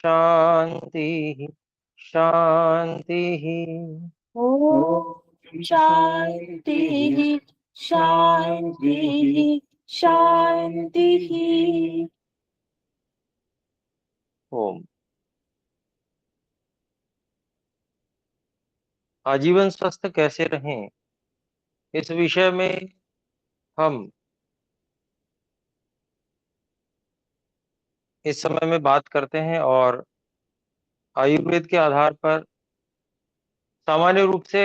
शांति शांति। ओम शांति शांति शांति। ओम। आजीवन स्वस्थ कैसे रहें, इस विषय में हम इस समय में बात करते हैं और आयुर्वेद के आधार पर सामान्य रूप से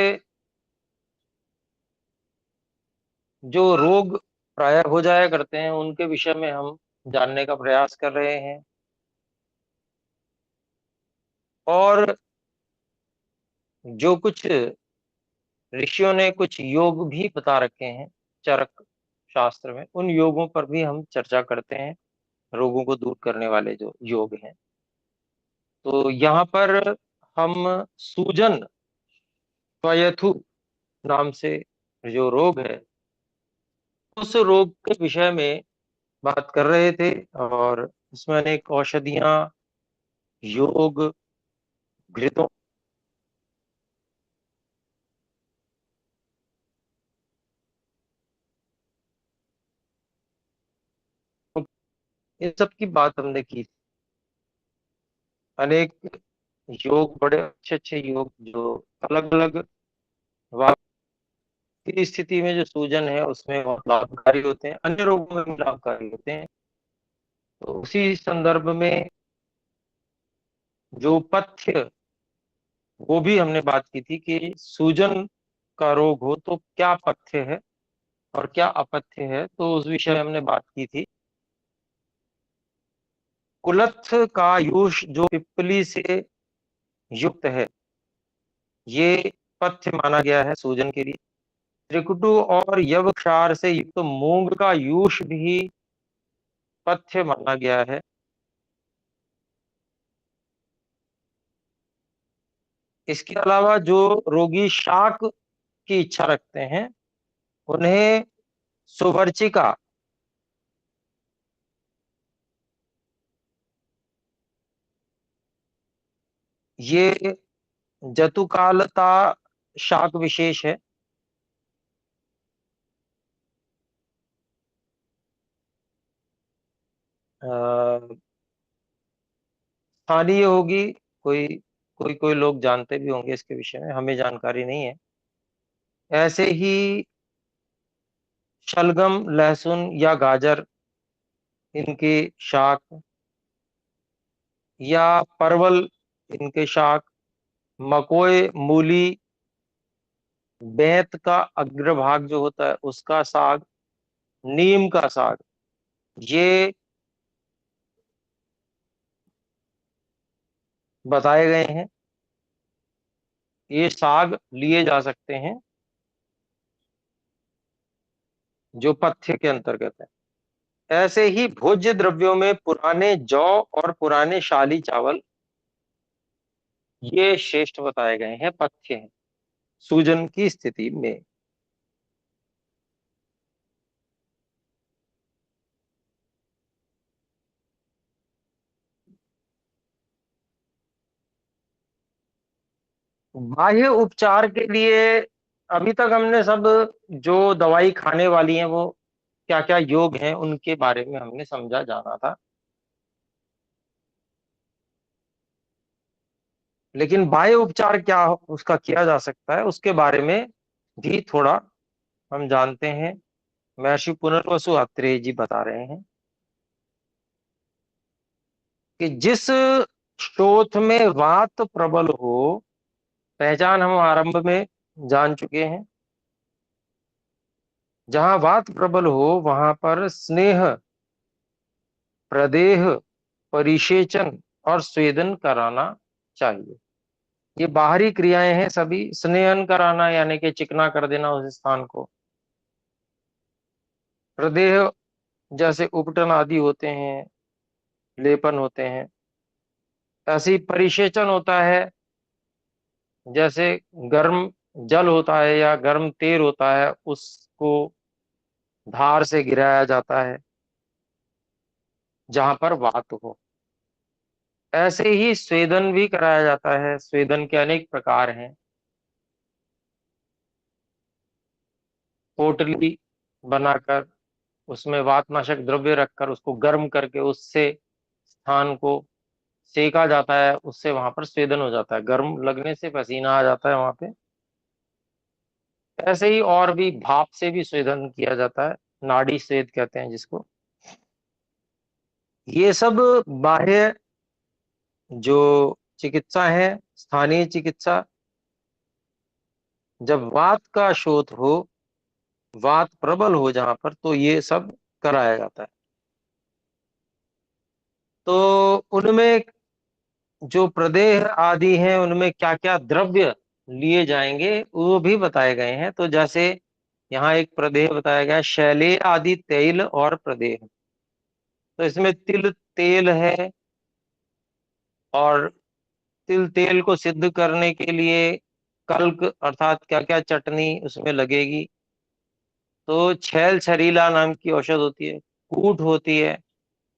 जो रोग प्राय हो जाया करते हैं उनके विषय में हम जानने का प्रयास कर रहे हैं। और जो कुछ ऋषियों ने कुछ योग भी बता रखे हैं चरक शास्त्र में, उन योगों पर भी हम चर्चा करते हैं, रोगों को दूर करने वाले जो योग हैं। तो यहाँ पर हम सूजन स्वायथु नाम से जो रोग है, उस रोग के विषय में बात कर रहे थे। और इसमें अनेक औषधियां, योग, घृतों, इन सब की बात हमने की। अनेक योग, बड़े अच्छे अच्छे योग जो अलग अलग की स्थिति में जो सूजन है उसमें बहुत लाभकारी होते हैं, अन्य रोगों में भी लाभकारी होते हैं। तो उसी संदर्भ में जो पथ्य, वो भी हमने बात की थी कि सूजन का रोग हो तो क्या पथ्य है और क्या अपथ्य है, तो उस विषय में हमने बात की थी। कुलत्थ का यूष जो पिप्पली से युक्त है, ये पथ्य माना गया है सूजन के लिए। त्रिकुटु और यवक्षार से युक्त मूंग का यूष भी पथ्य माना गया है। इसके अलावा जो रोगी शाक की इच्छा रखते हैं, उन्हें सुवर्चिका, ये जतुकालता शाक विशेष है। स्थानीय होगी, कोई कोई कोई लोग जानते भी होंगे इसके विषय में, हमें जानकारी नहीं है। ऐसे ही शलगम, लहसुन या गाजर, इनके शाक, या परवल, इनके शाक, मकोए, मूली, बेंत का अग्रभाग जो होता है उसका साग, नीम का साग, ये बताए गए हैं। ये साग लिए जा सकते हैं जो पथ्य के अंतर्गत है। ऐसे ही भोज्य द्रव्यों में पुराने जौ और पुराने शाली चावल, ये श्रेष्ठ बताए गए हैं, पथ्य हैं सूजन की स्थिति में। बाह्य उपचार के लिए अभी तक हमने सब जो दवाई खाने वाली हैं वो क्या क्या योग हैं उनके बारे में हमने समझा जाना था। लेकिन बाह्य उपचार क्या उसका किया जा सकता है उसके बारे में भी थोड़ा हम जानते हैं। महर्षि पुनर्वसु अत्रेय जी बता रहे हैं कि जिस श्रोथ में वात प्रबल हो, पहचान हम आरंभ में जान चुके हैं। जहां वात प्रबल हो वहां पर स्नेह, प्रदेह, परिषेचन और स्वेदन कराना चाहिए। ये बाहरी क्रियाएं हैं सभी। स्नेहन कराना यानी कि चिकना कर देना उस स्थान को। प्रदेह जैसे उपटन आदि होते हैं, लेपन होते हैं। ऐसे ही परिषेचन होता है, जैसे गर्म जल होता है या गर्म तेल होता है, उसको धार से गिराया जाता है जहां पर वात हो। ऐसे ही स्वेदन भी कराया जाता है। स्वेदन के अनेक प्रकार हैं। पोटली बनाकर उसमें वातनाशक द्रव्य रखकर उसको गर्म करके उससे स्थान को सेका जाता है, उससे वहां पर स्वेदन हो जाता है, गर्म लगने से पसीना आ जाता है वहां पे। ऐसे ही और भी भाप से भी स्वेदन किया जाता है, नाड़ी स्वेद कहते हैं जिसको। ये सब बाह्य जो चिकित्सा है, स्थानीय चिकित्सा। जब वात का शोथ हो, वात प्रबल हो जहां पर, तो ये सब कराया जाता है। तो उनमें जो प्रदेह आदि हैं, उनमें क्या क्या द्रव्य लिए जाएंगे वो भी बताए गए हैं। तो जैसे यहाँ एक प्रदेह बताया गया है, शैले आदि तेल और प्रदेह। तो इसमें तिल तेल है, और तिल तेल को सिद्ध करने के लिए कल्क अर्थात क्या क्या चटनी उसमें लगेगी। तो छैल छरीला नाम की औषध होती है, कूट होती है,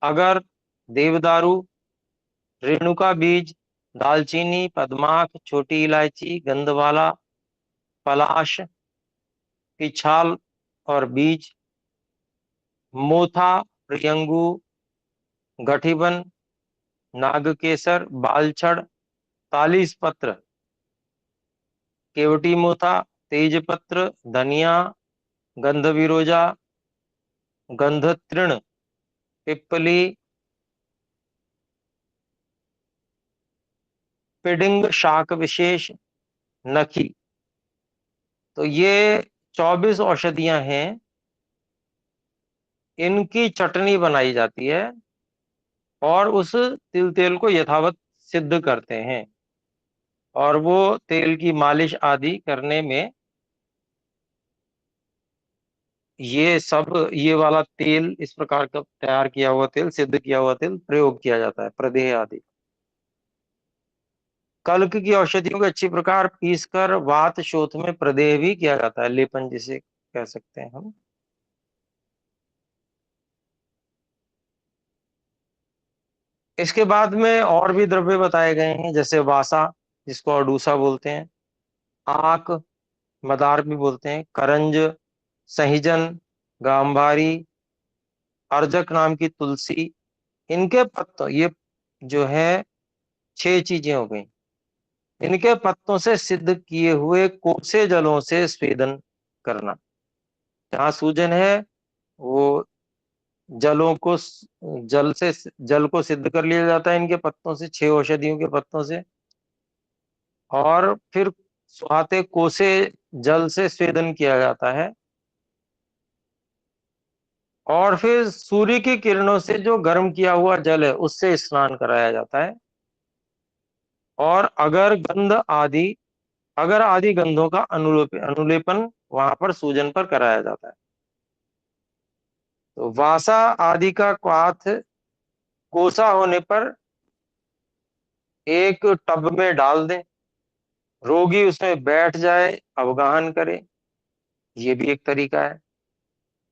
अगर, देवदारू, रेणुका बीज, दालचीनी, पद्माक, छोटी इलायची, गंधवाला, पलाश की छाल और बीज, मोथा, प्रियंगू, गठीबन, नागकेसर, बालछड़, तालीस पत्र, केवटी मोथा, तेजपत्र, धनिया, गंधविरोजा, गंधतृण, पिप्पली, पिडिंग शाक विशेष, नखी। तो ये 24 औषधियां हैं। इनकी चटनी बनाई जाती है और उस तिल तेल को यथावत सिद्ध करते हैं, और वो तेल की मालिश आदि करने में ये सब, ये वाला तेल, इस प्रकार का तैयार किया हुआ तेल, सिद्ध किया हुआ तेल प्रयोग किया जाता है, प्रदेह आदि। कल्क की औषधियों को अच्छी प्रकार पीसकर वात शोथ में प्रदेह भी किया जाता है, लेपन जिसे कह सकते हैं हम। इसके बाद में और भी द्रव्य बताए गए हैं, जैसे वासा, जिसको अडूसा बोलते हैं, आक, मदार भी बोलते हैं, करंज, सहिजन, गांधारी, अर्जक नाम की तुलसी, इनके पत्तों, ये जो है 6 चीजें हो गई। इनके पत्तों से सिद्ध किए हुए कोसे जलों से स्वेदन करना। जहाँ सूजन है, वो जलों को, जल से, जल को सिद्ध कर लिया जाता है इनके पत्तों से, 6 औषधियों के पत्तों से। और फिर सुहाते कोसे जल से स्वेदन किया जाता है, और फिर सूर्य की किरणों से जो गर्म किया हुआ जल है उससे स्नान कराया जाता है। और अगर आदि गंधों का अनुलेपन वहां पर सूजन पर कराया जाता है। तो वासा आदि का क्वाथ कोसा होने पर एक टब में डाल दें, रोगी उसमें बैठ जाए, अवगाहन करे। ये भी एक तरीका है।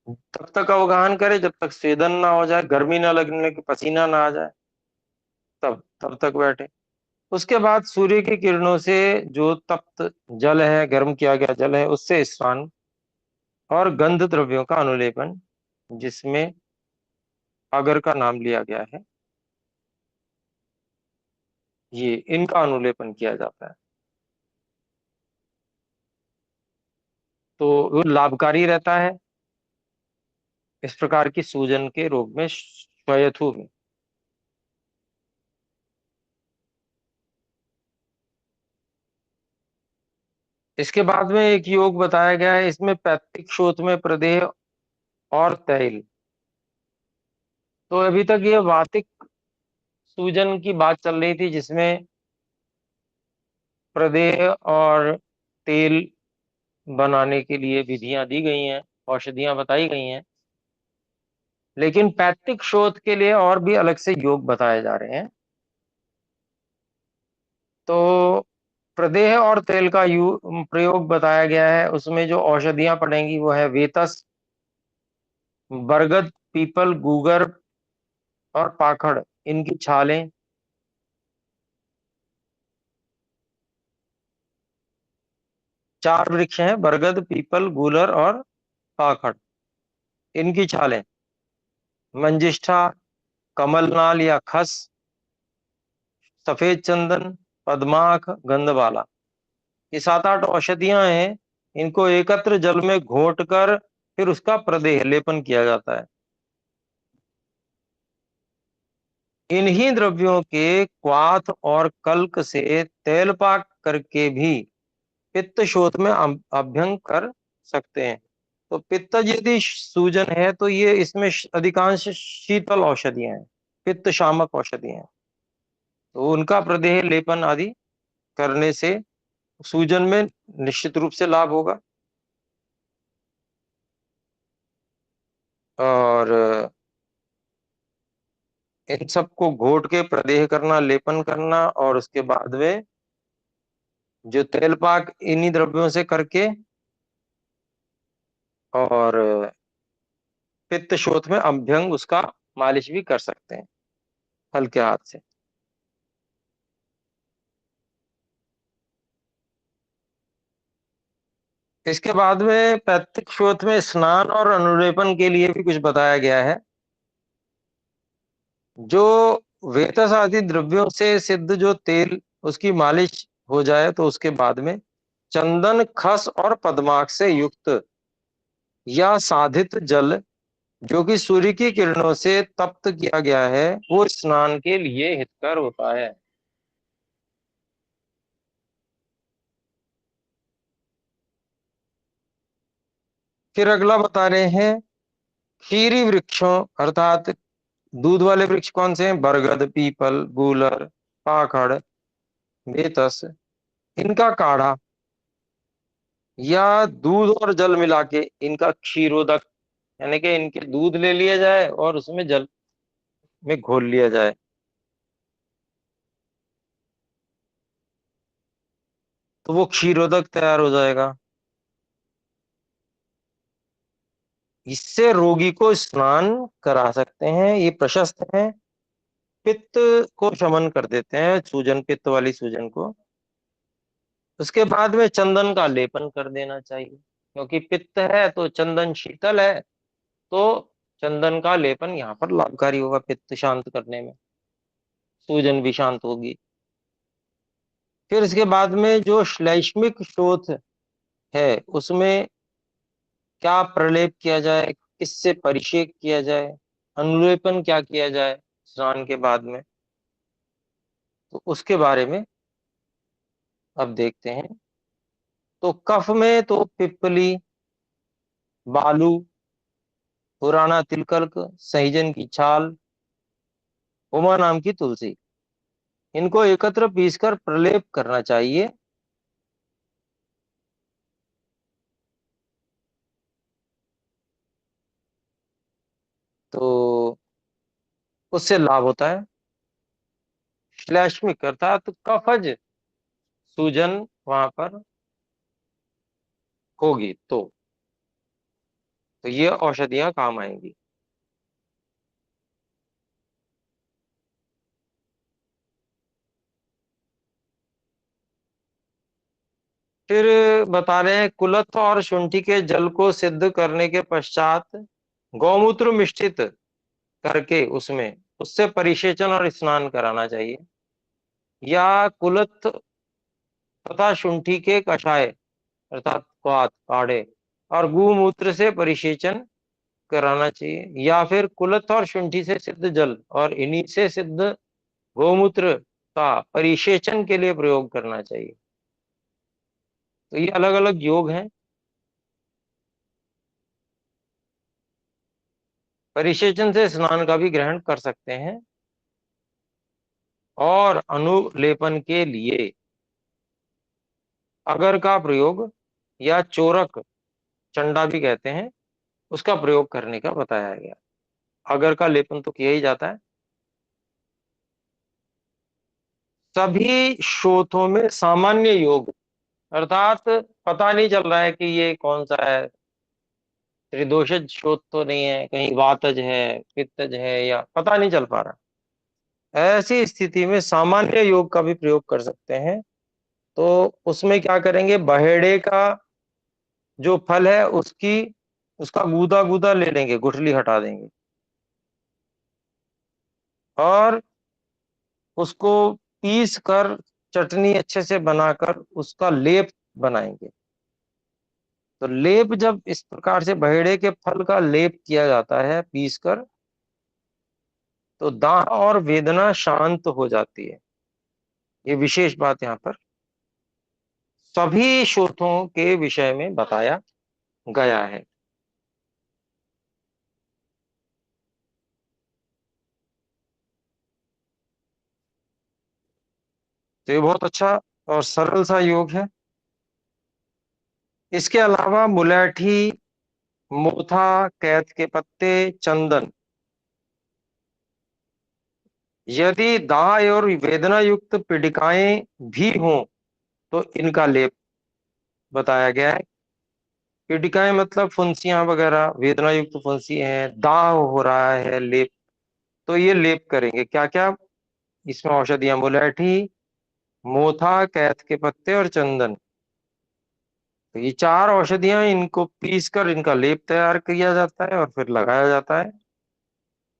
तब तक अवगाहन करे जब तक स्वेदन ना हो जाए, गर्मी ना लगने लगे, पसीना ना आ जाए, तब तब तक बैठे। उसके बाद सूर्य की किरणों से जो तप्त जल है, गर्म किया गया जल है, उससे स्नान और गंध द्रव्यों का अनुलेपन, जिसमें अगर का नाम लिया गया है, ये इनका अनुलेपन किया जाता है। तो वो लाभकारी रहता है इस प्रकार की सूजन के रोग में, श्वेयथु में। इसके बाद में एक योग बताया गया है, इसमें पैतृक शोथ में प्रदेह और तैल। तो अभी तक ये वातिक सूजन की बात चल रही थी, जिसमें प्रदेह और तेल बनाने के लिए विधियां दी गई हैं, औषधियां बताई गई हैं। लेकिन पैतृक शोथ के लिए और भी अलग से योग बताए जा रहे हैं। तो प्रदेह और तेल का प्रयोग बताया गया है। उसमें जो औषधियां पड़ेंगी वो है वेतस, बरगद, पीपल, गूगर और पाखड़, इनकी छालें, 4 वृक्ष हैं, बरगद, पीपल, गूलर और पाखड़। इनकी छालें मंजिष्ठा, कमलनाल या खस, सफेद चंदन, पद्माख, गंधमाला, ये 7-8 औषधियां हैं। इनको एकत्र जल में घोट कर फिर उसका प्रदेह लेपन किया जाता है। इन्हीं द्रव्यों के क्वाथ और कल्क से तेल पाक करके भी पित्त शोथ में अभ्यंग कर सकते हैं। तो पित्त यदि सूजन है तो ये इसमें अधिकांश शीतल औषधियां हैं, पित्त शामक औषधियां हैं। तो उनका प्रदेह लेपन आदि करने से सूजन में निश्चित रूप से लाभ होगा। और इन सबको घोट के प्रदेह करना, लेपन करना, और उसके बाद में जो तेल पाक इन्हीं द्रव्यों से करके और पित्त शोथ में अभ्यंग उसका मालिश भी कर सकते हैं हल्के हाथ से। इसके बाद में पैतृक शोथ में स्नान और अनुलेपन के लिए भी कुछ बताया गया है। जो वेतस आदि द्रव्यों से सिद्ध जो तेल उसकी मालिश हो जाए तो उसके बाद में चंदन, खस और पद्मार्क से युक्त या साधित जल जो कि सूर्य की किरणों से तप्त किया गया है वो स्नान के लिए हितकर होता है। फिर अगला बता रहे हैं खीरी वृक्षों अर्थात दूध वाले वृक्ष कौन से हैं? बरगद, पीपल, गूलर, पाखड़, बेतस, इनका काढ़ा या दूध और जल मिला के इनका क्षीरोदक, यानी कि इनके दूध ले लिया जाए और उसमें जल में घोल लिया जाए, तो वो क्षीरोदक तैयार हो जाएगा। इससे रोगी को स्नान करा सकते हैं, ये प्रशस्त है। पित्त को शमन कर देते हैं, सूजन, पित्त वाली सूजन को। उसके बाद में चंदन का लेपन कर देना चाहिए, क्योंकि पित्त है तो चंदन शीतल है, तो चंदन का लेपन यहाँ पर लाभकारी होगा पित्त शांत करने में, सूजन भी शांत होगी। फिर इसके बाद में जो श्लैष्मिक शोथ है उसमें क्या प्रलेप किया जाए, किससे परिषेक किया जाए, अनुलेपन क्या किया जाए स्नान के बाद में, तो उसके बारे में अब देखते हैं। तो कफ में तो पिप्पली, बालू, पुराना तिलकल्क, सहीजन की छाल, उमा नाम की तुलसी, इनको एकत्र पीसकर प्रलेप करना चाहिए। तो उससे लाभ होता है। श्लैष्मिक अर्थात कफज सूजन वहां पर होगी तो ये औषधियां काम आएंगी। फिर बता रहे हैं कुलत्थ और शुंठी के जल को सिद्ध करने के पश्चात गौमूत्र मिश्रित करके उसमें उससे परिसेचन और स्नान कराना चाहिए, या कुलत्थ तथा शुंठी के कषाय अर्थात क्वाथ, काढ़े और गूमूत्र से परिसेचन कराना चाहिए, या फिर कुलत्थ और शुंठी से सिद्ध जल और इन्हीं से सिद्ध गौमूत्र का परिसेचन के लिए प्रयोग करना चाहिए। तो ये अलग अलग योग हैं। परिसेचन से स्नान का भी ग्रहण कर सकते हैं। और अनुलेपन के लिए अगर का प्रयोग या चोरक, चंडा भी कहते हैं, उसका प्रयोग करने का बताया गया। अगर का लेपन तो किया ही जाता है। सभी शोथों में सामान्य योग अर्थात पता नहीं चल रहा है कि ये कौन सा है, त्रिदोषज शोथ तो नहीं है, कहीं वातज है, पित्तज है, या पता नहीं चल पा रहा, ऐसी स्थिति में सामान्य योग का भी प्रयोग कर सकते हैं। तो उसमें क्या करेंगे, बहेड़े का जो फल है उसका गूदा गूदा ले लेंगे, गुठली हटा देंगे और उसको पीस कर चटनी अच्छे से बनाकर उसका लेप बनाएंगे। तो लेप जब इस प्रकार से बहेड़े के फल का लेप किया जाता है पीस कर, तो दाह और वेदना शांत हो जाती है। ये विशेष बात यहाँ पर सभी शोथों के विषय में बताया गया है। तो ये बहुत अच्छा और सरल सा योग है। इसके अलावा मुलैठी, मोथा, कैथ के पत्ते, चंदन, यदि दाह और वेदना युक्त पीड़िकाएं भी हों तो इनका लेप बताया गया है। पीड़िकाएं मतलब फुंसियां वगैरह, वेदना युक्त फुंसी है, दाह हो रहा है, लेप, तो ये लेप करेंगे। क्या क्या इसमें औषधियां, मुलैठी, मोथा, कैथ के पत्ते और चंदन, तो ये चार औषधियां, इनको पीस कर इनका लेप तैयार किया जाता है और फिर लगाया जाता है।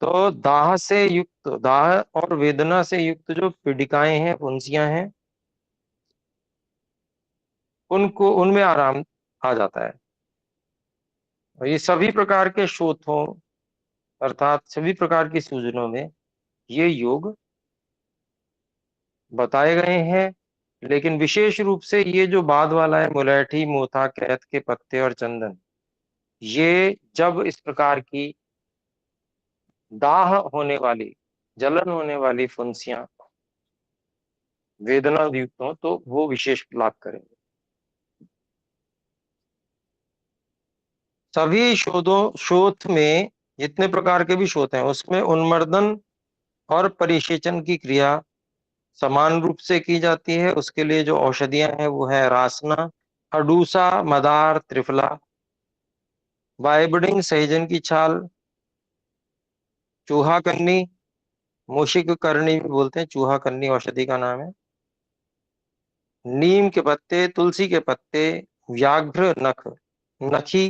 तो दाह और वेदना से युक्त जो पीड़िकाएं हैं, फुंसियां हैं, उनको उनमें आराम आ जाता है। और ये सभी प्रकार के शोथों अर्थात सभी प्रकार की सूजनों में ये योग बताए गए हैं। लेकिन विशेष रूप से ये जो बाद वाला है, मुलैठी, मोथा, कैथ के पत्ते और चंदन, ये जब इस प्रकार की दाह होने वाली, जलन होने वाली फुंसियां वेदना युक्त हो तो वो विशेष लाभ करेंगे। सभी शोथ में जितने प्रकार के भी शोथ हैं उसमें उन्मर्दन और परिसेचन की क्रिया समान रूप से की जाती है। उसके लिए जो औषधियां हैं वो है रासना, अडूसा, मदार, त्रिफला, वाइबडिंग, सहजन की छाल, चूहा कन्नी, मूषिक करनी भी बोलते हैं, चूहा कन्नी औषधि का नाम है, नीम के पत्ते, तुलसी के पत्ते, व्याघ्र नख, नखी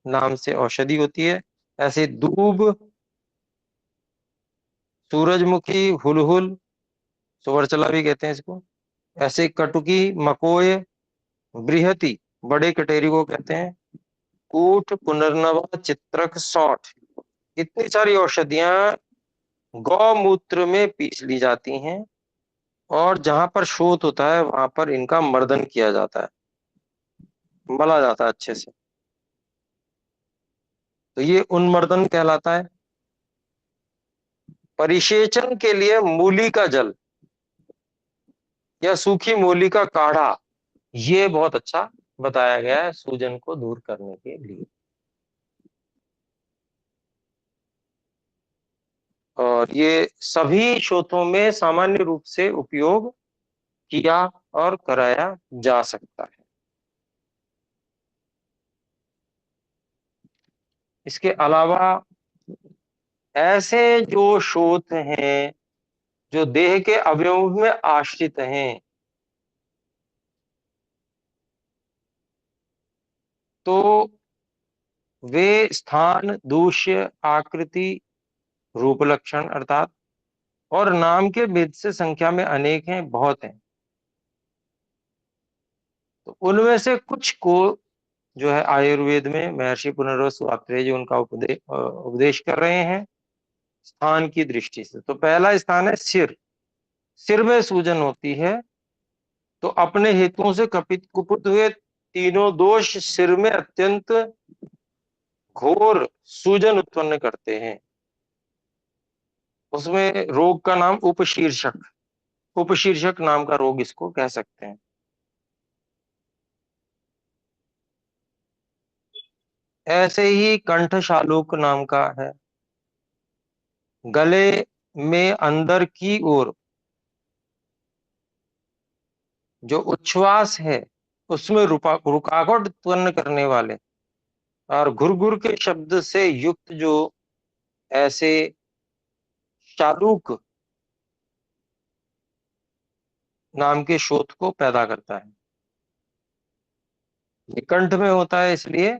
नाम से औषधि होती है। ऐसे दूब, सूरजमुखी, हुलहुल, सुवरचला भी कहते हैं इसको, ऐसे कटुकी, मकोय, बृहति, बड़े कटेरी को कहते हैं, कूट, पुनर्नवा, चित्रक, सौठ, इतनी सारी औषधियां गौमूत्र में पीस ली जाती हैं और जहां पर शोथ होता है वहां पर इनका मर्दन किया जाता है, मला जाता है अच्छे से। तो ये उन्मर्दन कहलाता है। परिसेचन के लिए मूली का जल या सूखी मूली का काढ़ा, ये बहुत अच्छा बताया गया है सूजन को दूर करने के लिए। और ये सभी शोथों में सामान्य रूप से उपयोग किया और कराया जा सकता है। इसके अलावा ऐसे जो शोथ हैं जो देह के अवयव में आश्रित हैं, तो वे स्थान, दूष्य, आकृति, रूप लक्षण अर्थात और नाम के भेद से संख्या में अनेक हैं, बहुत हैं। तो उनमें से कुछ को जो है आयुर्वेद में महर्षि पुनर्वसु स्वात्रेय जो उनका उपदेश कर रहे हैं स्थान की दृष्टि से। तो पहला स्थान है सिर। सिर में सूजन होती है तो अपने हेतुओं से कपित कुपित हुए तीनों दोष सिर में अत्यंत घोर सूजन उत्पन्न करते हैं। उसमें रोग का नाम उपशीर्षक, उपशीर्षक नाम का रोग इसको कह सकते हैं। ऐसे ही कंठ शालूक नाम का है, गले में अंदर की ओर जो उच्छ्वास है उसमें रुकावट उत्पन्न करने वाले और घुर के शब्द से युक्त जो ऐसे शालूक नाम के शोथ को पैदा करता है। ये कंठ में होता है इसलिए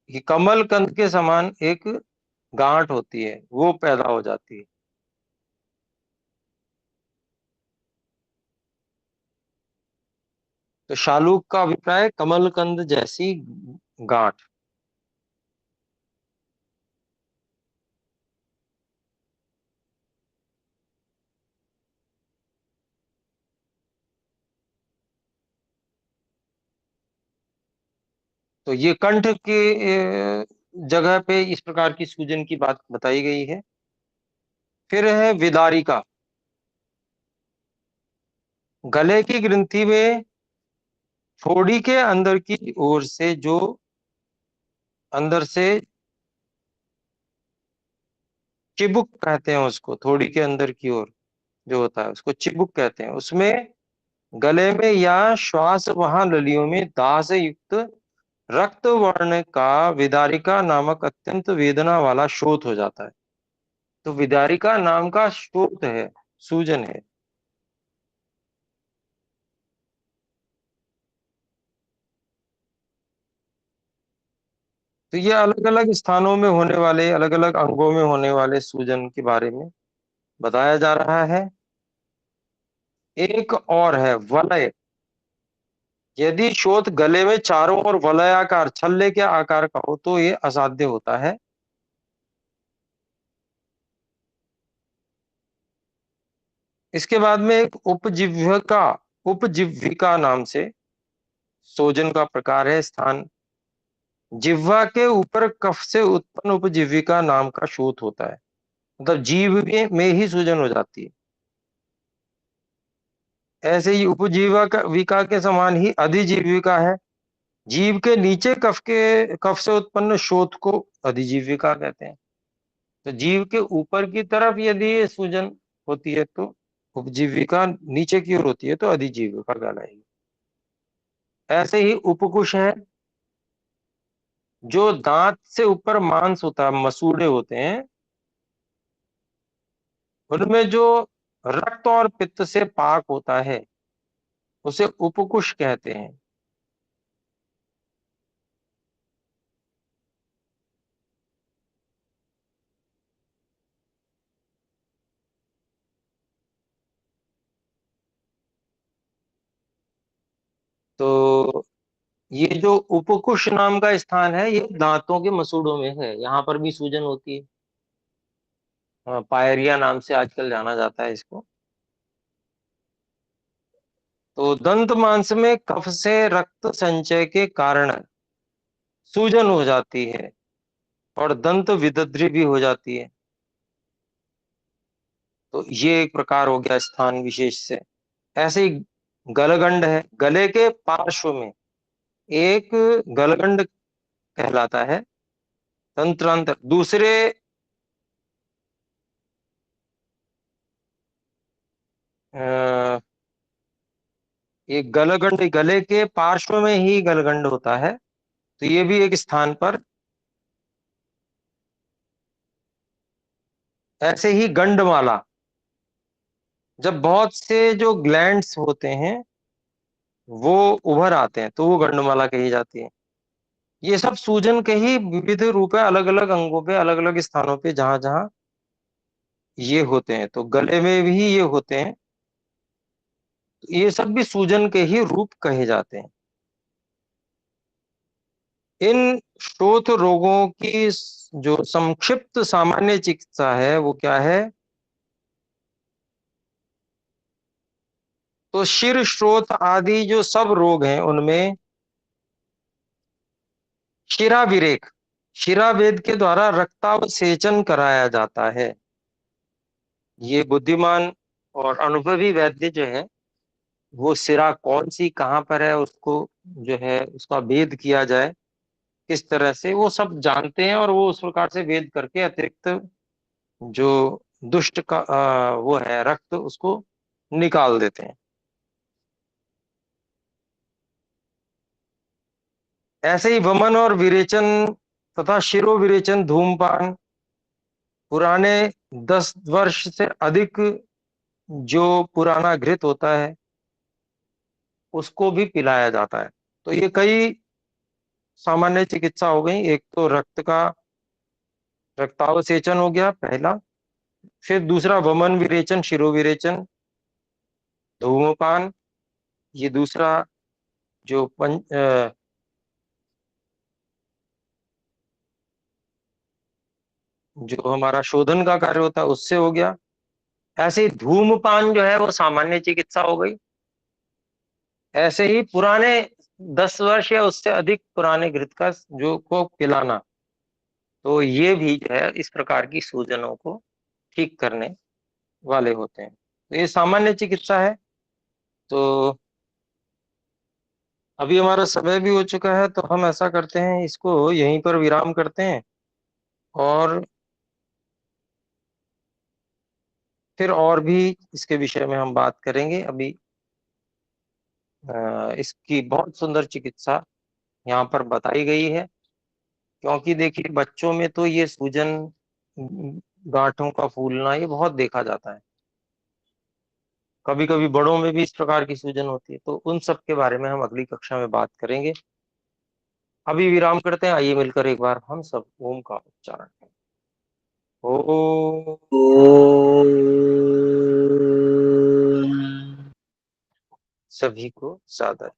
कि कमल कंद के समान एक गांठ होती है, वो पैदा हो जाती है। तो शालूक का अभिप्राय कमल कंद जैसी गांठ। तो ये कंठ के जगह पे इस प्रकार की सूजन की बात बताई गई है। फिर है विदारिका। गले की ग्रंथि में थोड़ी के अंदर की ओर से जो अंदर से चिबुक कहते हैं उसको, थोड़ी के अंदर की ओर जो होता है उसको चिबुक कहते हैं। उसमें गले में या श्वास वहां नलियों में दाह से युक्त रक्त वर्ण का विदारिका नामक अत्यंत वेदना वाला शोथ हो जाता है। तो विदारिका नाम का शोथ है, सूजन है। तो ये अलग अलग स्थानों में होने वाले, अलग अलग अंगों में होने वाले सूजन के बारे में बताया जा रहा है। एक और है वलय। यदि शोथ गले में चारों ओर वलयाकार छल्ले के आकार का हो तो ये असाध्य होता है। इसके बाद में एक उपजिह्विका नाम से सोजन का प्रकार है। स्थान जिह्वा के ऊपर कफ से उत्पन्न उपजिह्विका नाम का शोथ होता है। मतलब जीभ में ही सूजन हो जाती है। ऐसे ही उपजीविका विका के समान ही अधिजीविका है। जीभ के नीचे कफ से उत्पन्न शोथ को अधिजीविका कहते हैं। तो जीभ के ऊपर की तरफ यदि ये सूजन होती है तो उपजीविका, नीचे की ओर होती है तो अधिजीविका कहलाएगी। ऐसे ही उपकुश है। जो दांत से ऊपर मांस होता है, मसूड़े होते हैं, उनमें जो रक्त और पित्त से पाक होता है उसे उपकुश कहते हैं। तो ये जो उपकुश नाम का स्थान है ये दांतों के मसूड़ों में है, यहाँ पर भी सूजन होती है। पायरिया नाम से आजकल जाना जाता है इसको। तो दंत मांस में कफ से रक्त संचय के कारण सूजन हो जाती है और दंत विदद्री भी हो जाती है। तो ये एक प्रकार हो गया स्थान विशेष से। ऐसे ही गलगंड है। गले के पार्श्व में एक गलगंड कहलाता है। तंत्रांतर दूसरे अ, एक गलगंड गले के पार्श्व में ही गलगंड होता है। तो ये भी एक स्थान पर। ऐसे ही गंडमाला। जब बहुत से जो ग्लैंड्स होते हैं वो उभर आते हैं तो वो गंडमाला कही जाती है। ये सब सूजन के ही विविध रूप है, अलग अलग अंगों पे, अलग अलग स्थानों पे जहां जहां ये होते हैं। तो गले में भी ये होते हैं। तो ये सब भी सूजन के ही रूप कहे जाते हैं। इन श्रोत रोगों की जो संक्षिप्त सामान्य चिकित्सा है वो क्या है? तो शिर श्रोत आदि जो सब रोग हैं उनमें शिराविरेक, शिरावेद के द्वारा रक्तावसेचन कराया जाता है। ये बुद्धिमान और अनुभवी वैद्य जो है वो सिरा कौन सी कहाँ पर है उसको जो है उसका वेद किया जाए किस तरह से, वो सब जानते हैं। और वो उस प्रकार से वेद करके अतिरिक्त जो दुष्ट का वो है रक्त उसको निकाल देते हैं। ऐसे ही वमन और विरेचन तथा शिरो विरेचन, धूमपान, पुराने 10 वर्ष से अधिक जो पुराना घृत होता है उसको भी पिलाया जाता है। तो ये कई सामान्य चिकित्सा हो गई। एक तो रक्तावसेचन हो गया पहला, फिर दूसरा वमन विरेचन, शिरोविरेचन, धूम्रपान, ये दूसरा जो जो हमारा शोधन का कार्य होता है उससे हो गया। ऐसे ही धूम्रपान जो है वो सामान्य चिकित्सा हो गई। ऐसे ही पुराने 10 वर्ष या उससे अधिक पुराने घृत का जो को पिलाना, तो ये भी जो है इस प्रकार की सूजनों को ठीक करने वाले होते हैं। तो ये सामान्य चिकित्सा है। तो अभी हमारा समय भी हो चुका है, तो हम ऐसा करते हैं, इसको यहीं पर विराम करते हैं और फिर और भी इसके विषय में हम बात करेंगे। अभी इसकी बहुत सुंदर चिकित्सा यहाँ पर बताई गई है। क्योंकि देखिए बच्चों में तो ये सूजन, गांठों का फूलना ये बहुत देखा जाता है। कभी कभी बड़ों में भी इस प्रकार की सूजन होती है, तो उन सब के बारे में हम अगली कक्षा में बात करेंगे। अभी विराम करते हैं। आइए मिलकर एक बार हम सब ओम का उच्चारण करें। ओ ॐ सभी को सादर